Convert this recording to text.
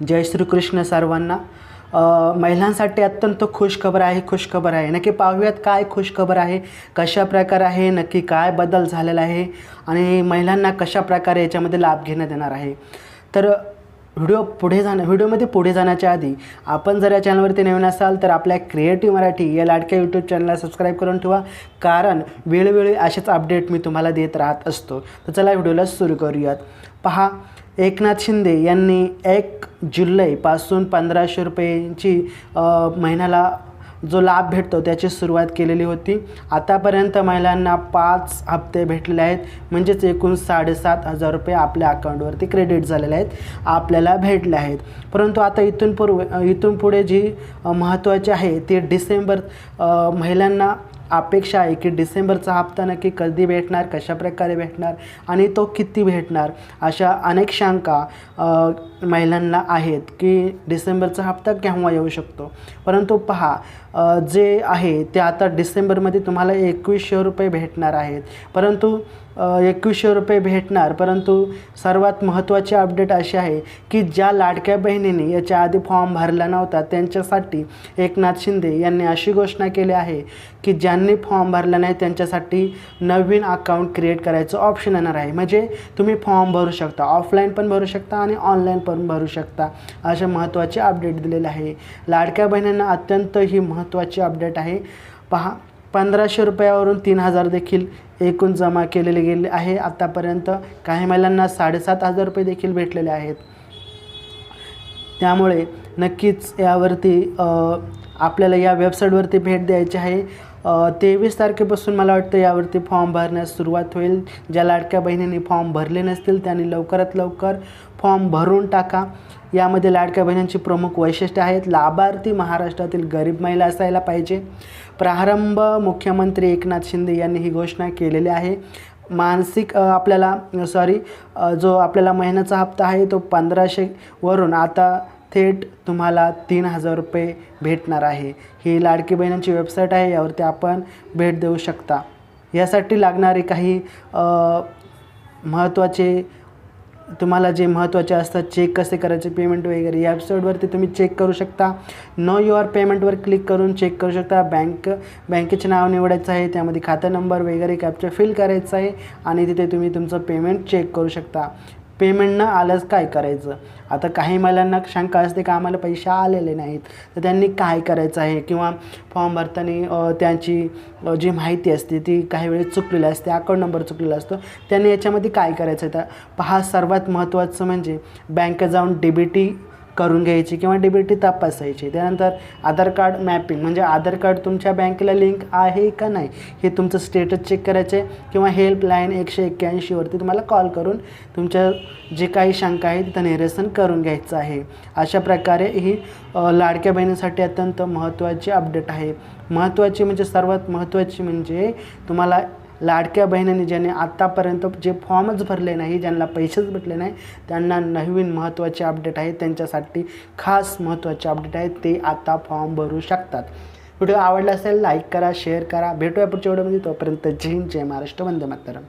जय श्रीकृष्ण सर्वांना. महिलांसाठी अत्यंत खुशखबर आहे. नक्की पाहूयात काय खुशखबर आहे, कशा प्रकारे आहे, नक्की काय बदल झालेला आहे आणि महिलांना कशा प्रकारे याच्यामध्ये लाभ घेण्यात येणार आहे. तर व्हिडिओमध्ये पुढे जाण्याच्या आधी आपण जर या चॅनलवरती नवीन असाल तर आपल्या क्रिएटिव्ह मराठी या लाडक्या यूट्यूब चॅनलला सबस्क्राईब करून ठेवा, कारण वेळोवेळी असेच अपडेट मी तुम्हाला देत राहत असतो. तर चला व्हिडिओला सुरू करूयात. पहा, एकनाथ शिंदे यांनी 1 जुलैपासून 1500 रुपयांची महिन्याला जो लाभ भेटतो त्याची सुरुवात केलेली होती. आतापर्यंत महिलांना 5 हप्ते भेटलेले आहेत, म्हणजेच एकूण 7,500 रुपये आपल्या अकाउंटवरती क्रेडिट झालेले आहेत, आपल्याला भेटले आहेत. परंतु आता इथून पुढे जी महत्त्वाचे आहे ते डिसेंबर महिलांना अपेक्षा आहे की डिसेंबरचा हप्ता नक्की कधी भेटणार, कशाप्रकारे भेटणार आणि तो किती भेटणार, अशा अनेक शंका महिलांना आहेत की डिसेंबरचा हप्ता केव्हा येऊ शकतो. परंतु पहा, जे आहे ते आता डिसेंबरमध्ये तुम्हाला 2100 रुपये भेटणार आहेत. परंतु 2100 रुपये भेटणार, परंतु सर्वात महत्त्वाची अपडेट अशी आहे की ज्या लाडक्या बहिणींनी याच्या आधी फॉर्म भरला नव्हता त्यांच्यासाठी एकनाथ शिंदे यांनी अशी घोषणा केली आहे की ज्यांनी फॉर्म भरला नाही त्यांच्यासाठी नवीन अकाउंट क्रिएट करायचं ऑप्शन येणार आहे. म्हणजे तुम्ही फॉर्म भरू शकता, ऑफलाईन पण भरू शकता आणि ऑनलाईन पण भरू शकता, असे महत्त्वाचे अपडेट दिलेले आहे. लाडक्या बहिणींना अत्यंत ही महत्त्वाची अपडेट आहे. पहा, 1500 रुपयावरून 3000 देखील एकूण जमा केलेले गेले आहे आतापर्यंत. काही महिलांना 7,500 रुपये देखील भेटलेले आहेत. त्यामुळे नक्कीच यावरती आपल्याला या वेबसाईटवरती भेट द्यायची आहे. 23 तारखेपासून मला वाटतं यावरती फॉर्म भरण्यास सुरुवात होईल. ज्या लाडक्या बहिणींनी फॉर्म भरले नसतील त्यांनी लवकरात लवकर फॉर्म भरून टाका. यामध्ये लाडक्या बहिणींची प्रमुख वैशिष्ट्ये आहेत. लाभार्थी महाराष्ट्रातील गरीब महिला असायला पाहिजे. प्रारंभ मुख्यमंत्री एकनाथ शिंदे यांनी ही घोषणा केलेली आहे. जो आपल्याला महिन्याचा हप्ता आहे तो 1500 वरून आता थेट तुम्हाला 3000 रुपये भेटणार आहे. ही लाडकी बहिणींची वेबसाईट आहे, यावरती आपण भेट देऊ शकता. यासाठी लागणारे काही तुम्हाला जे महत्त्वाचे असतात, चेक कसे करायचे, पेमेंट वगैरे, या वेबसाईटवरती तुम्ही चेक करू शकता. नो युअर पेमेंटवर क्लिक करून चेक करू शकता. बँकेचे नाव निवडायचं आहे, त्यामध्ये खाता नंबर वगैरे कॅप्चा फिल करायचा आहे आणि तिथे तुम्ही तुमचं पेमेंट चेक करू शकता. पेमेंट न आल्यास काय करायचं. आता काही महिलांना शंका असते की आम्हाला पैसे आलेले नाहीत, तर त्यांनी काय करायचं आहे, किंवा फॉर्म भरताना त्यांची जी माहिती असते ती काही वेळेस चुकलेली असते, अकाउंट नंबर चुकलेला असतो, त्यांनी याच्यामध्ये काय करायचं आहे. तर पहा, सर्वात महत्त्वाचं म्हणजे बँकेत जाऊन DBT करून घ्यायची किंवा DBT तपासायची. त्यानंतर आधार कार्ड मॅपिंग, म्हणजे आधार कार्ड तुमच्या बँकेला लिंक आहे का नाही हे तुमचं स्टेटस चेक करायचे, किंवा हेल्पलाईन 181वरती तुम्हाला कॉल करून तुमच्या जे काही शंका आहे तिथं निरसन करून घ्यायचं आहे. अशा प्रकारे ही लाडक्या बहिणीसाठी अत्यंत महत्त्वाची अपडेट आहे. सर्वात महत्त्वाची म्हणजे तुम्हाला लाडक्या बहिणींनी ज्यांनी आत्तापर्यंत जे फॉर्मच भरले नाही, ज्यांना पैसेच भेटले नाही, त्यांना नवीन महत्त्वाचे अपडेट आहे. त्यांच्यासाठी खास महत्त्वाचे अपडेट आहेत, ते आता फॉर्म भरू शकतात. व्हिडिओ आवडला असेल लाईक करा, शेअर करा. भेटूया पुढच्या व्हिडिओमध्ये. तोपर्यंत जय हिंद, जय महाराष्ट्र, वंदे मातरम.